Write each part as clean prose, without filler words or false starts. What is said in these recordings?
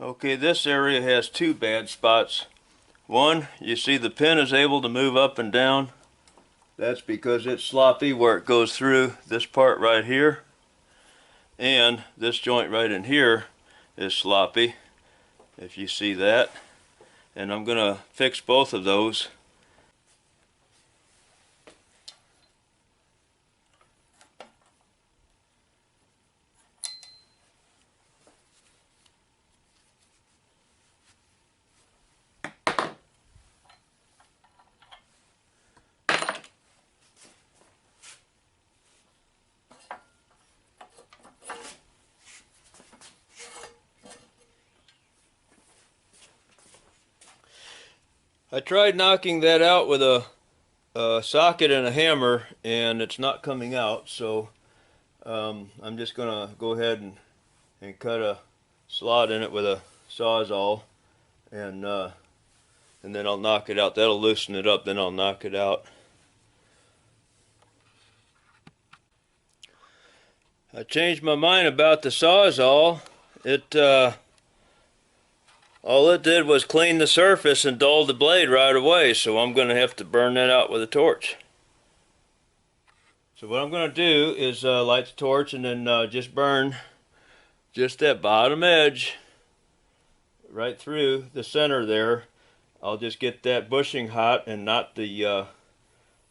Okay, this area has two bad spots. One, you see the pin is able to move up and down. That's because it's sloppy where it goes through this part right here. And this joint right in here is sloppy, if you see that. And I'm going to fix both of those. I tried knocking that out with a socket and a hammer, and it's not coming out, so I'm just going to go ahead and cut a slot in it with a Sawzall, and then I'll knock it out. That'll loosen it up, then I'll knock it out. I changed my mind about the Sawzall. All it did was clean the surface and dull the blade right away, so I'm going to have to burn that out with a torch. So what I'm going to do is light the torch and then just burn just that bottom edge right through the center there. I'll just get that bushing hot and not the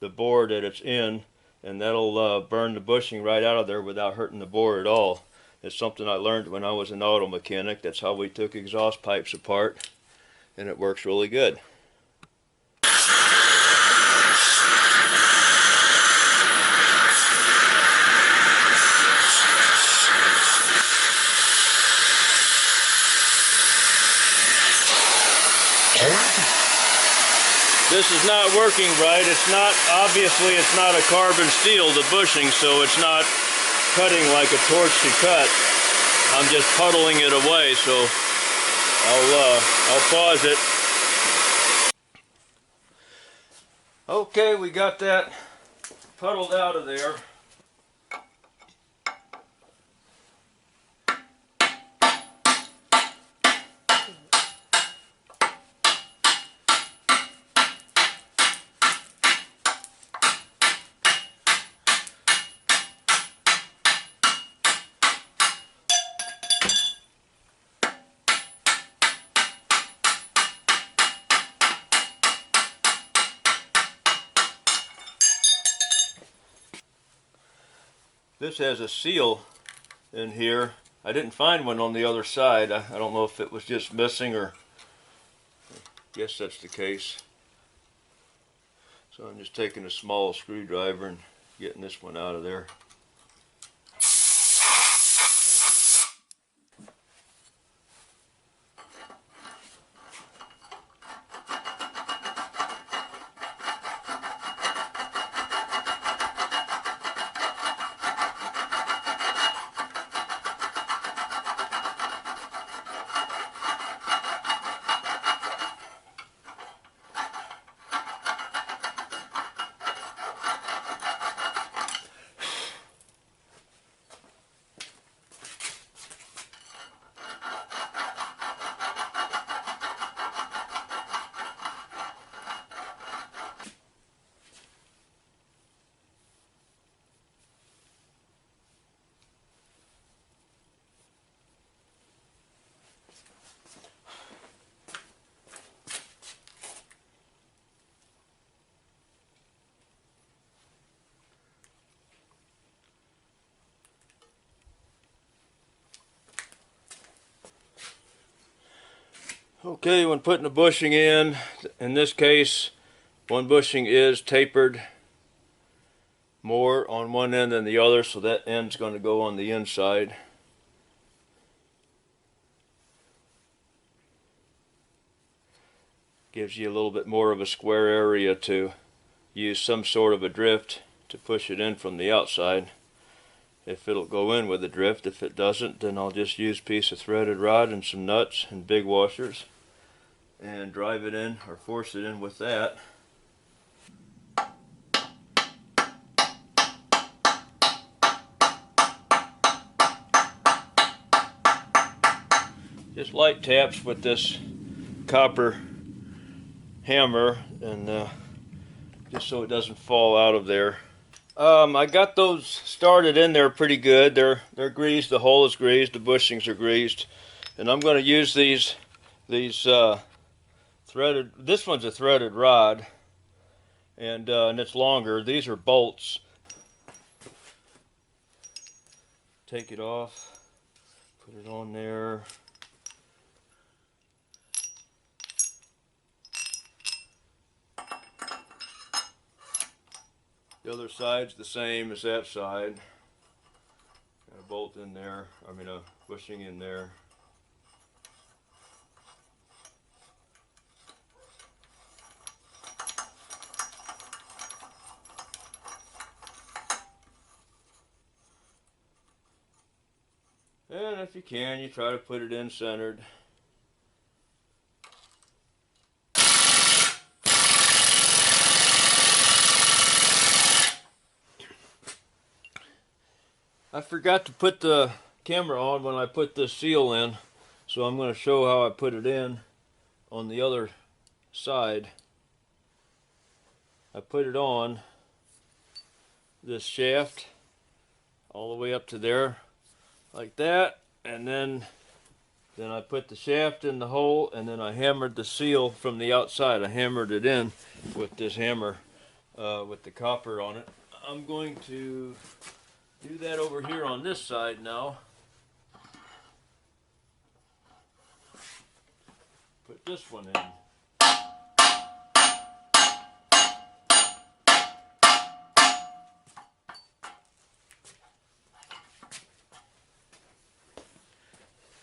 bore that it's in, and that'll burn the bushing right out of there without hurting the bore at all. It's something I learned when I was an auto mechanic. That's how we took exhaust pipes apart, and it works really good. This is not working right. It's not, obviously it's not a carbon steel, the bushing, so it's not cutting like a torch should cut. I'm just puddling it away, so I'll pause it. Okay, we got that puddled out of there. This has a seal in here. I didn't find one on the other side. I don't know if it was just missing, or I guess that's the case. So I'm just taking a small screwdriver and getting this one out of there. Okay, when putting a bushing in this case, one bushing is tapered more on one end than the other, so that end's going to go on the inside. Gives you a little bit more of a square area to use some sort of a drift to push it in from the outside. If it'll go in with the drift. If it doesn't, then I'll just use a piece of threaded rod and some nuts and big washers and drive it in, or force it in with that. Just light taps with this copper hammer, and just so it doesn't fall out of there. I got those started in there pretty good. They're greased. The hole is greased. The bushings are greased, and I'm going to use these threaded. This one's a threaded rod, and it's longer. These are bolts. Take it off. Put it on there. The other side's the same as that side. Got a bolt in there, a bushing in there. And if you can, you try to put it in centered. I forgot to put the camera on when I put this seal in, so I'm going to show how I put it in on the other side. I put it on this shaft all the way up to there like that, and then I put the shaft in the hole, and then I hammered the seal from the outside. I hammered it in with this hammer with the copper on it. I'm going to do that over here on this side now. Put this one in.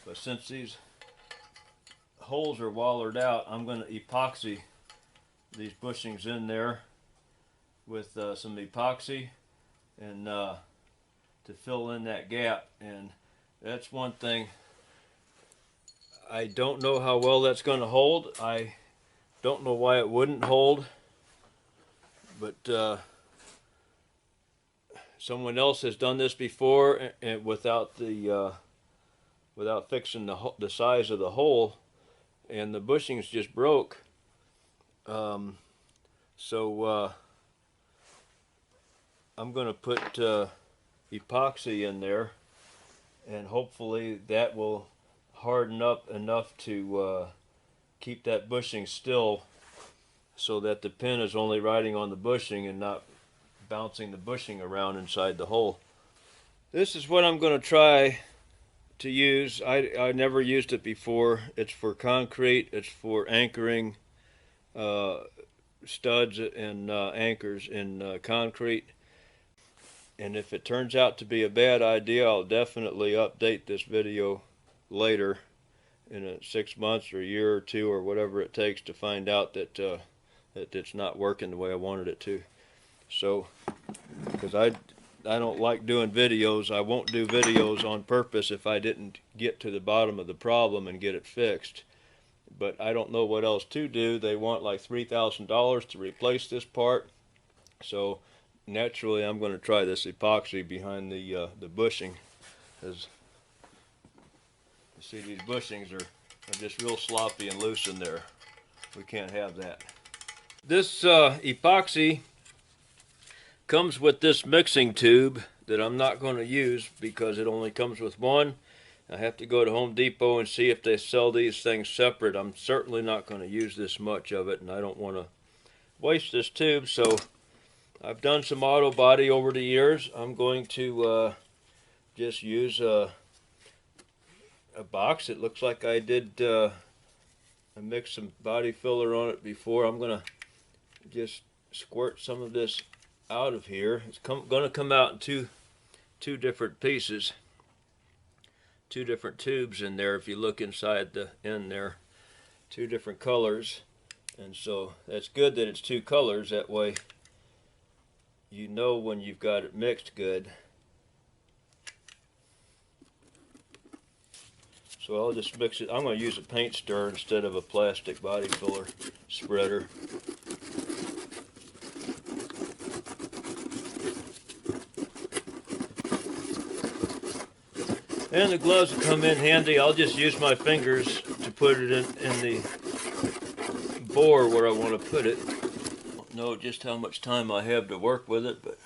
But since these holes are wallered out, I'm going to epoxy these bushings in there with some epoxy, and to fill in that gap. And that's one thing. I don't know how well that's going to hold. I don't know why it wouldn't hold, but someone else has done this before, and without fixing the size of the hole, and the bushings just broke. So I'm going to put epoxy in there, and hopefully that will harden up enough to keep that bushing still, so that the pin is only riding on the bushing and not bouncing the bushing around inside the hole. This is what I'm going to try to use. I never used it before. It's for concrete. It's for anchoring studs and anchors in concrete. And if it turns out to be a bad idea, I'll definitely update this video later in 6 months or a year or two or whatever it takes to find out that that it's not working the way I wanted it to. So, because I don't like doing videos. I won't do videos on purpose if I didn't get to the bottom of the problem and get it fixed. But I don't know what else to do. They want like $3,000 to replace this part. So naturally, I'm going to try this epoxy behind the bushing, because you see these bushings are just real sloppy and loose in there. We can't have that. This epoxy comes with this mixing tube that I'm not going to use because it only comes with one. I have to go to Home Depot and see if they sell these things separate. I'm certainly not going to use this much of it, and I don't want to waste this tube. So I've done some auto body over the years. I'm going to just use a box. It looks like I did I mixed some body filler on it before. I'm going to just squirt some of this out of here. It's going to come out in two different pieces, two different tubes in there. If you look inside the end there, two different colors, and so that's good that it's two colors. That way you know when you've got it mixed good. So I'll just mix it. I'm going to use a paint stir instead of a plastic body filler spreader. And the gloves will come in handy. I'll just use my fingers to put it in the bore where I want to put it. I don't know just how much time I have to work with it, but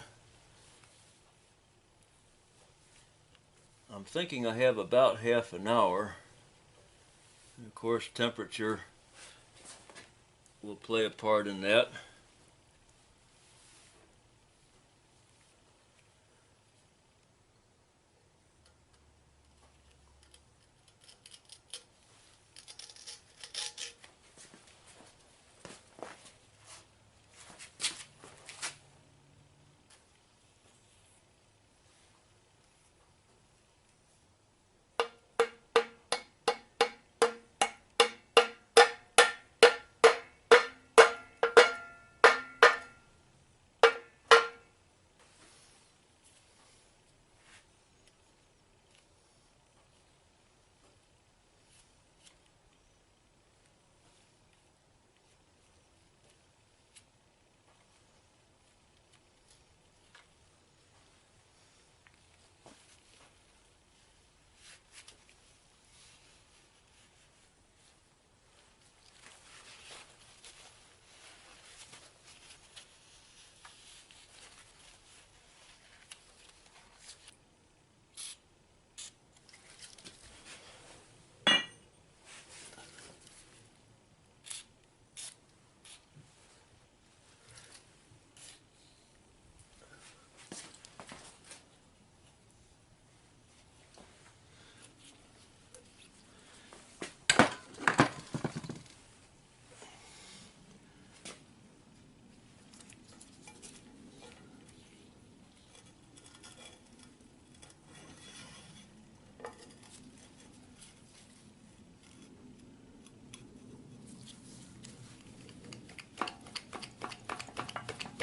I'm thinking I have about half an hour. And of course, temperature will play a part in that.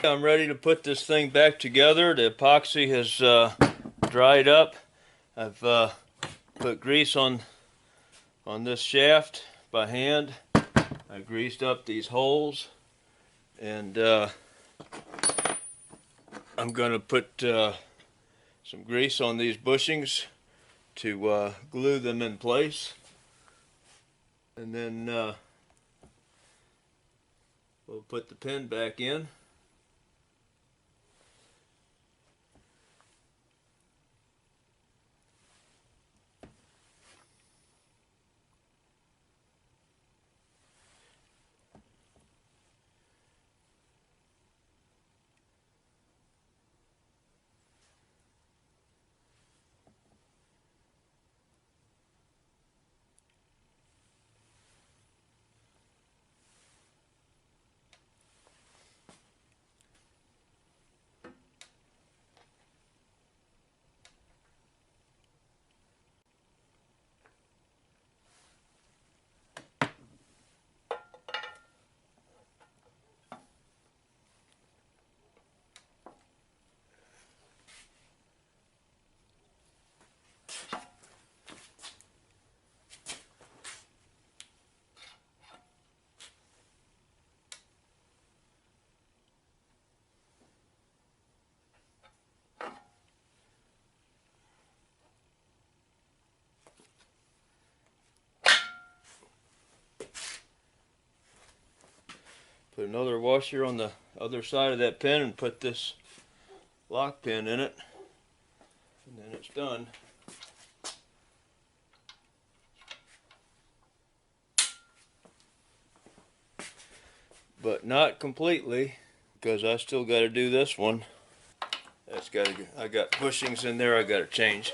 I'm ready to put this thing back together. The epoxy has dried up. I've put grease on this shaft by hand. I greased up these holes, and I'm going to put some grease on these bushings to glue them in place, and then we'll put the pin back in. Put another washer on the other side of that pin and put this lock pin in it, and then it's done. But not completely, because I still got to do this one. I got bushings in there I got to change.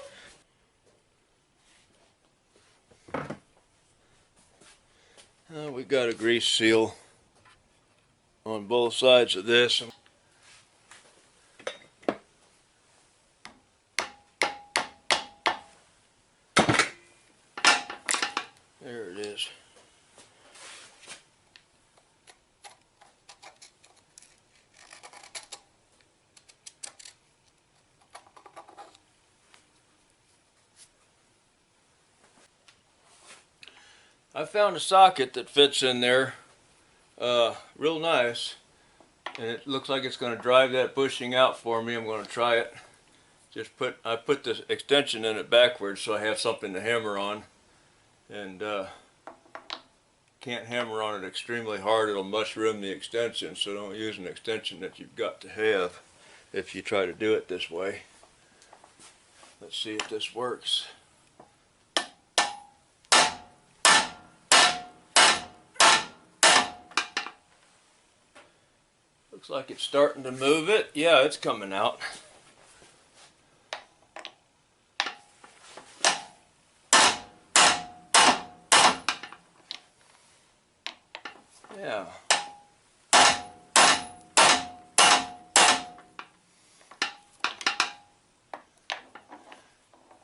We got a grease seal on both sides of this. There it is. I found a socket that fits in there real nice, and it looks like it's going to drive that bushing out for me. I'm going to try it. I put the extension in it backwards so I have something to hammer on, and can't hammer on it extremely hard, it'll mushroom the extension, so don't use an extension that you've got to have if you try to do it this way. Let's see if this works. Looks like it's starting to move it. Yeah, it's coming out. Yeah.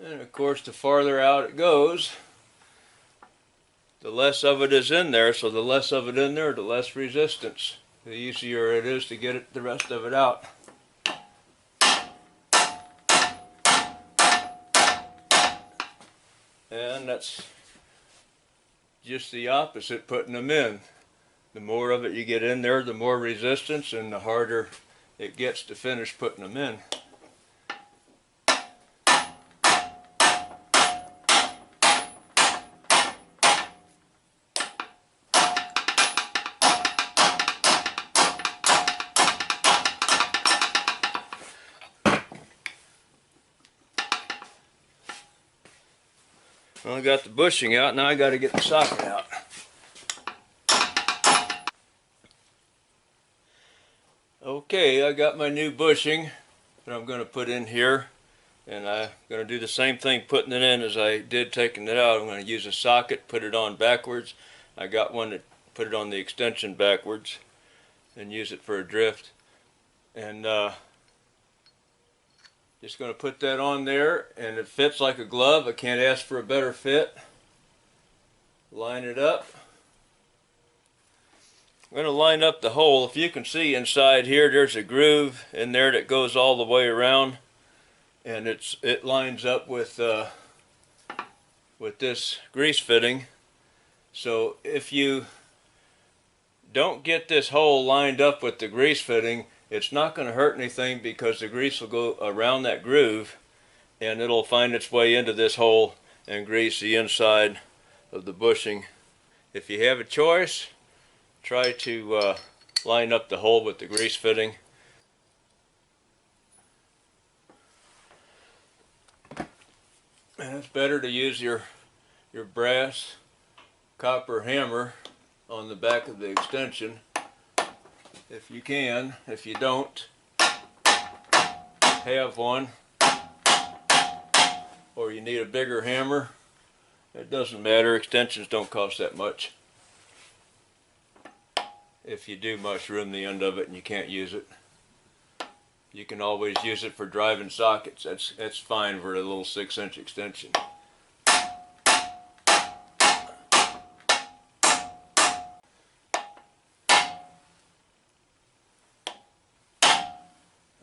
And of course, the farther out it goes, the less of it is in there. So the less of it in there, the less resistance. The easier it is to get the rest of it out. And that's just the opposite, putting them in. The more of it you get in there, the more resistance, and the harder it gets to finish putting them in. Well, I got the bushing out, now I got to get the socket out. Okay, I got my new bushing that I'm going to put in here, and I'm going to do the same thing putting it in as I did taking it out. I'm going to use a socket, put it on backwards. I got one that put it on the extension backwards and use it for a drift. And just going to put that on there, and it fits like a glove. I can't ask for a better fit. Line it up. I'm going to line up the hole. If you can see inside here, there's a groove in there that goes all the way around, and it lines up with this grease fitting. So if you don't get this hole lined up with the grease fitting, it's not going to hurt anything, because the grease will go around that groove and it'll find its way into this hole and grease the inside of the bushing. If you have a choice, try to line up the hole with the grease fitting. And it's better to use your brass copper hammer on the back of the extension if you can. If you don't have one, or you need a bigger hammer, it doesn't matter. Extensions don't cost that much. If you do mushroom the end of it and you can't use it, you can always use it for driving sockets. That's fine for a little 6-inch extension.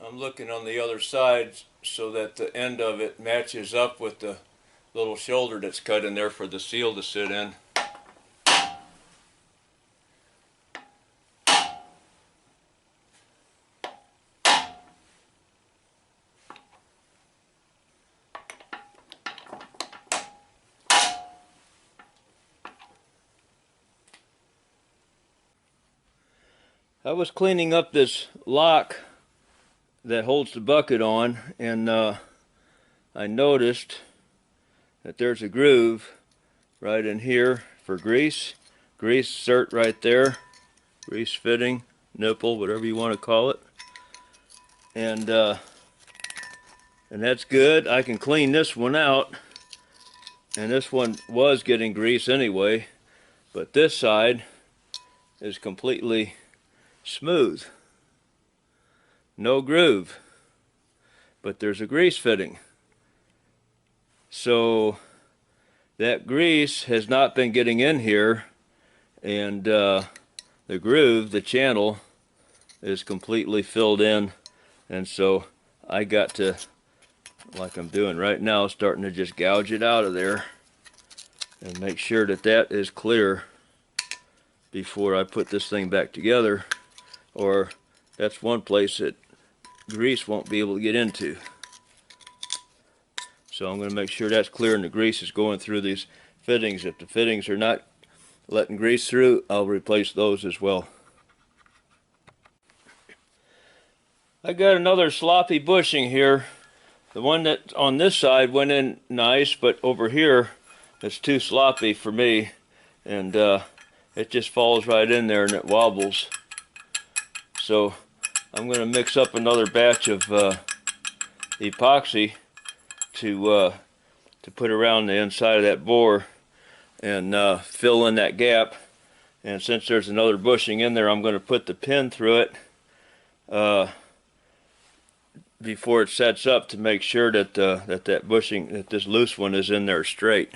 I'm looking on the other side so that the end of it matches up with the little shoulder that's cut in there for the seal to sit in. I was cleaning up this lock that holds the bucket on, and I noticed that there's a groove right in here for grease cert right there, grease fitting, nipple, whatever you want to call it, and that's good. I can clean this one out, and this one was getting grease anyway, but this side is completely smooth. No groove, but there's a grease fitting. So that grease has not been getting in here, and the groove, the channel, is completely filled in. And so I got to, like I'm doing right now, starting to just gouge it out of there and make sure that that is clear before I put this thing back together, or that's one place that grease won't be able to get into. So I'm going to make sure that's clear and the grease is going through these fittings. If the fittings are not letting grease through, I'll replace those as well. I got another sloppy bushing here. The one that on this side went in nice, but over here it's too sloppy for me, and it just falls right in there and it wobbles. So I'm going to mix up another batch of epoxy to put around the inside of that bore and fill in that gap. And since there's another bushing in there, I'm going to put the pin through it before it sets up to make sure that that bushing, that this loose one is in there straight.